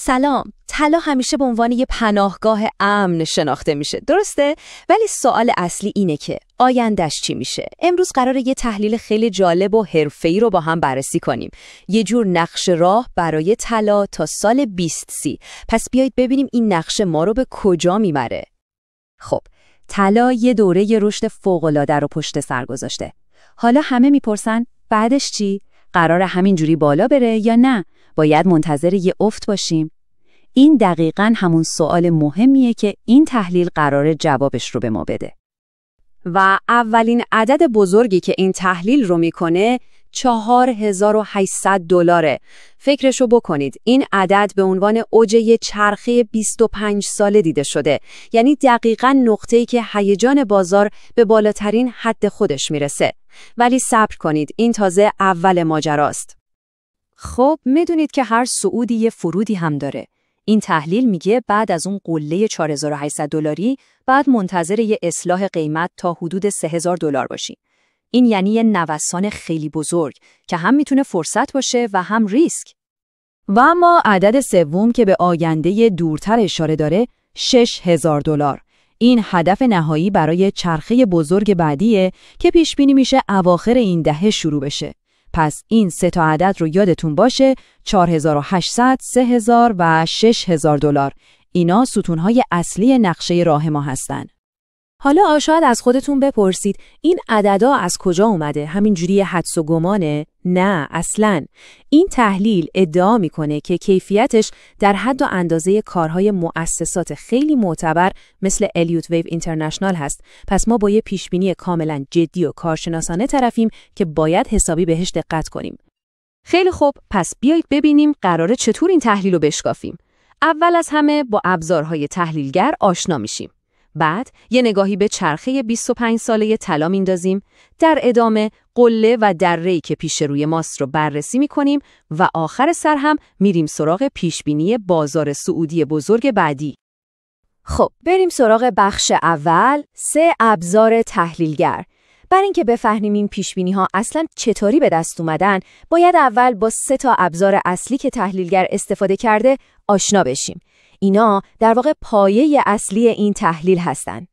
سلام، طلا همیشه به عنوان یه پناهگاه امن شناخته میشه، درسته؟ ولی سوال اصلی اینه که آیندهش چی میشه؟ امروز قراره یه تحلیل خیلی جالب و حرفه‌ای رو با هم بررسی کنیم. یه جور نقشه راه برای طلا تا سال 2030. پس بیایید ببینیم این نقشه ما رو به کجا میبره. خب، طلا یه دوره رشد فوق‌العاده رو پشت سر گذاشته. حالا همه میپرسن بعدش چی؟ قراره همینجوری بالا بره یا نه؟ باید منتظر یه افت باشیم؟ این دقیقاً همون سوال مهمیه که این تحلیل قراره جوابش رو به ما بده. و اولین عدد بزرگی که این تحلیل رو میکنه $4800. فکرشو بکنید، این عدد به عنوان اوج یه چرخه 25 ساله دیده شده. یعنی دقیقاً نقطه‌ای که هیجان بازار به بالاترین حد خودش میرسه. ولی صبر کنید، این تازه اول ماجراست. خب میدونید که هر صعودی یه فرودی هم داره. این تحلیل میگه بعد از اون قله $4800 بعد منتظر یه اصلاح قیمت تا حدود $3000 باشیم. این یعنی یه نوسان خیلی بزرگ که هم میتونه فرصت باشه و هم ریسک. و اما عدد سوم که به آینده دورتر اشاره داره $6000. این هدف نهایی برای چرخه بزرگ بعدیه که پیش بینی میشه اواخر این دهه شروع بشه. پس این سه تا عدد رو یادتون باشه، 4800، 3000 و $6000. اینا ستونهای اصلی نقشه راه ما هستن. حالا شاید از خودتون بپرسید این عددا از کجا اومده؟ همینجوری حدس و گمانه؟ نه اصلاً. این تحلیل ادعا میکنه که کیفیتش در حد و اندازه کارهای مؤسسات خیلی معتبر مثل الیوت ویو اینترنشنال هست. پس ما با یه پیشبینی کاملاً جدی و کارشناسانه طرفیم که باید حسابی بهش دقت کنیم. خیلی خوب، پس بیایید ببینیم قراره چطور این تحلیل رو بشکافیم. اول از همه با ابزارهای تحلیلگر آشنا میشیم. بعد یه نگاهی به چرخه 25 ساله طلا میندازیم. در ادامه قله و دره‌ای که پیش روی ماست رو بررسی میکنیم و آخر سر هم میریم سراغ پیشبینی بازار سعودی بزرگ بعدی. خب بریم سراغ بخش اول، 3 ابزار تحلیلگر. برای اینکه بفهمیم این پیشبینی‌ها اصلاً چطوری به دست اومدن، باید اول با 3 تا ابزار اصلی که تحلیلگر استفاده کرده آشنا بشیم. اینا در واقع پایه اصلی این تحلیل هستن.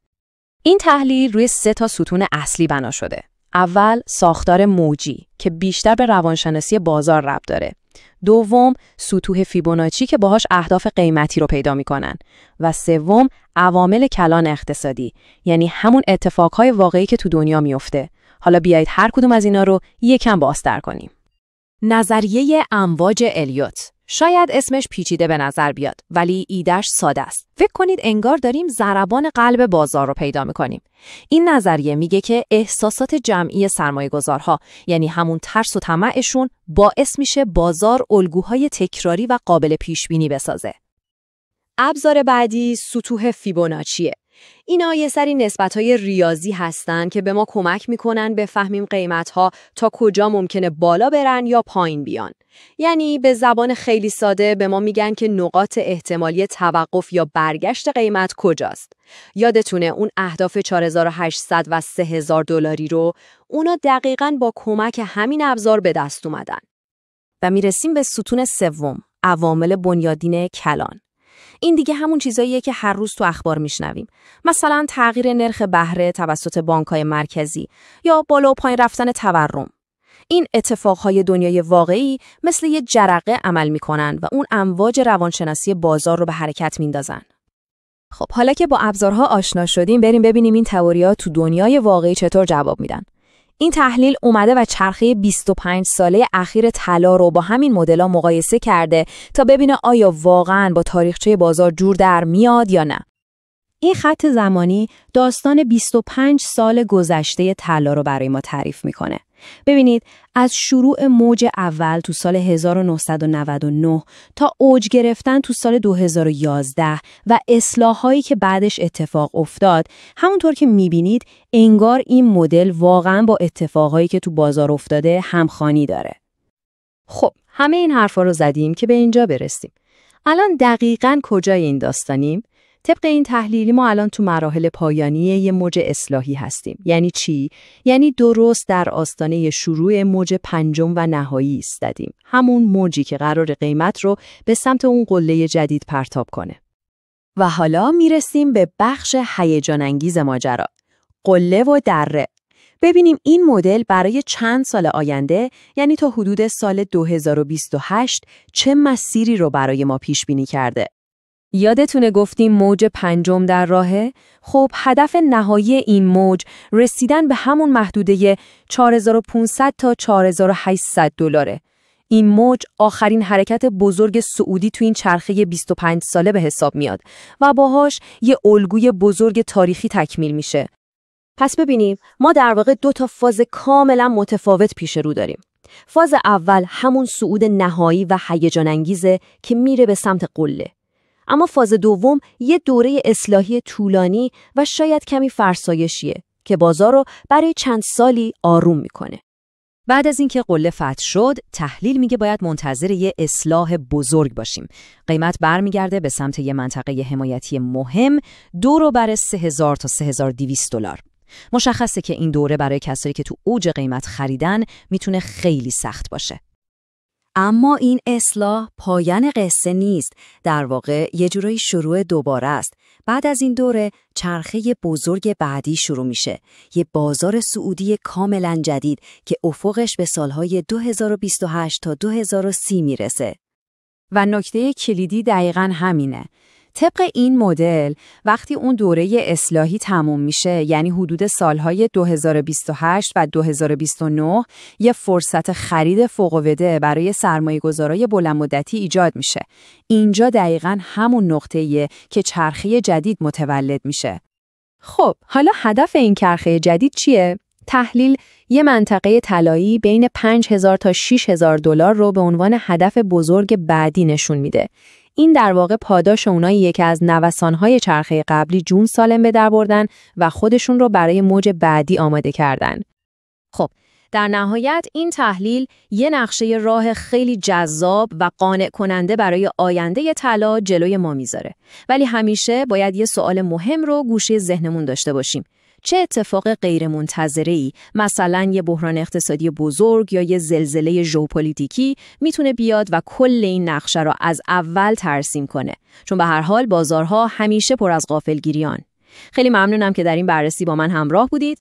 این تحلیل روی 3 تا ستون اصلی بنا شده. اول، ساختار موجی که بیشتر به روانشناسی بازار ربط داره. دوم، سطوح فیبوناچی که باهاش اهداف قیمتی رو پیدا میکنن. و سوم، عوامل کلان اقتصادی، یعنی همون اتفاقهای واقعی که تو دنیا میفته. حالا بیایید هر کدوم از اینا رو یکم بازتر کنیم. نظریه امواج الیوت. شاید اسمش پیچیده به نظر بیاد، ولی ایده‌اش ساده است. فکر کنید انگار داریم ضربان قلب بازار رو پیدا می‌کنیم. این نظریه میگه که احساسات جمعی سرمایه‌گذارها، یعنی همون ترس و طمعشون، باعث میشه بازار الگوهای تکراری و قابل پیش‌بینی بسازه. ابزار بعدی سطوح فیبوناچیه. اینا یه سری نسبت‌های ریاضی هستن که به ما کمک میکنن بفهمیم قیمت‌ها تا کجا ممکنه بالا برن یا پایین بیان. یعنی به زبان خیلی ساده به ما میگن که نقاط احتمالی توقف یا برگشت قیمت کجاست. یادتونه اون اهداف 4800 و $3000 رو اونا دقیقاً با کمک همین ابزار به دست اومدن. و میرسیم به ستون سوم، عوامل بنیادین کلان. این دیگه همون چیزاییه که هر روز تو اخبار میشنویم. مثلا تغییر نرخ بهره توسط بانک‌های مرکزی یا بالا و پایین رفتن تورم. این اتفاقهای دنیای واقعی مثل یه جرقه عمل میکنن و اون امواج روانشناسی بازار رو به حرکت میندازن. خب حالا که با ابزارها آشنا شدیم، بریم ببینیم این تئوری‌ها تو دنیای واقعی چطور جواب میدن. این تحلیل اومده و چرخه 25 ساله اخیر طلا رو با همین مدل‌ها مقایسه کرده تا ببینه آیا واقعاً با تاریخچه بازار جور در میاد یا نه. این خط زمانی داستان 25 سال گذشته طلا رو برای ما تعریف میکنه. ببینید از شروع موج اول تو سال 1999 تا اوج گرفتن تو سال 2011 و اصلاحایی که بعدش اتفاق افتاد، همونطور که میبینید انگار این مدل واقعا با اتفاقایی که تو بازار افتاده همخوانی داره. خب همه این حرفا رو زدیم که به اینجا برسیم. الان دقیقاً کجای این داستانیم؟ طبق این تحلیلی ما الان تو مراحل پایانی یه موج اصلاحی هستیم. یعنی چی؟ یعنی درست در آستانه شروع موج پنجم و نهایی ایستادیم. همون موجی که قرار قیمت رو به سمت اون قله جدید پرتاب کنه. و حالا میرسیم به بخش هیجان انگیز ماجرا. قله و دره. ببینیم این مدل برای چند سال آینده، یعنی تا حدود سال 2028 چه مسیری رو برای ما پیش بینی کرده. یادتونه گفتیم موج پنجم در راهه؟ خب هدف نهایی این موج رسیدن به همون محدوده 4500 تا 4800 دلاره. این موج آخرین حرکت بزرگ سعودی تو این چرخه 25 ساله به حساب میاد و باهاش یه الگوی بزرگ تاریخی تکمیل میشه. پس ببینیم ما در واقع 2 تا فاز کاملا متفاوت پیش رو داریم. فاز اول همون صعود نهایی و هیجان انگیزه که میره به سمت قله. اما فاز دوم یه دوره اصلاحی طولانی و شاید کمی فرسایشیه که بازار رو برای چند سالی آروم میکنه. بعد از اینکه قله فتح شد، تحلیل میگه باید منتظر یه اصلاح بزرگ باشیم. قیمت برمیگرده به سمت یه منطقه حمایتی مهم، دو بر 3000 تا 3200 دلار. مشخصه که این دوره برای کسایی که تو اوج قیمت خریدن میتونه خیلی سخت باشه. اما این اصلاح پایان قصه نیست، در واقع یه جورایی شروع دوباره است. بعد از این دوره چرخه بزرگ بعدی شروع میشه، یه بازار سعودی کاملا جدید که افقش به سالهای 2028 تا 2030 میرسه. و نکته کلیدی دقیقاً همینه. طبق این مدل وقتی اون دوره اصلاحی تموم میشه، یعنی حدود سالهای 2028 و 2029، یه فرصت خرید فوق‌العاده برای سرمایه‌گذارای بلند مدتی ایجاد میشه. اینجا دقیقاً همون نقطه‌ایه که چرخه جدید متولد میشه. خب، حالا هدف این چرخه جدید چیه؟ تحلیل یه منطقه طلایی بین 5000 تا 6000 دلار رو به عنوان هدف بزرگ بعدی نشون میده. این در واقع پاداش اوناییه که از نوسان‌های چرخه قبلی جون سالم به در بردن و خودشون رو برای موج بعدی آماده کردن. خب، در نهایت این تحلیل یه نقشه راه خیلی جذاب و قانع کننده برای آینده طلا جلوی ما میذاره. ولی همیشه باید یه سوال مهم رو گوشه ذهنمون داشته باشیم. چه اتفاق غیرمنتظره‌ای، مثلا یه بحران اقتصادی بزرگ یا یه زلزله ژئوپلیتیکی میتونه بیاد و کل این نقشه رو از اول ترسیم کنه، چون به هر حال بازارها همیشه پر از غافلگیریان. خیلی ممنونم که در این بررسی با من همراه بودید.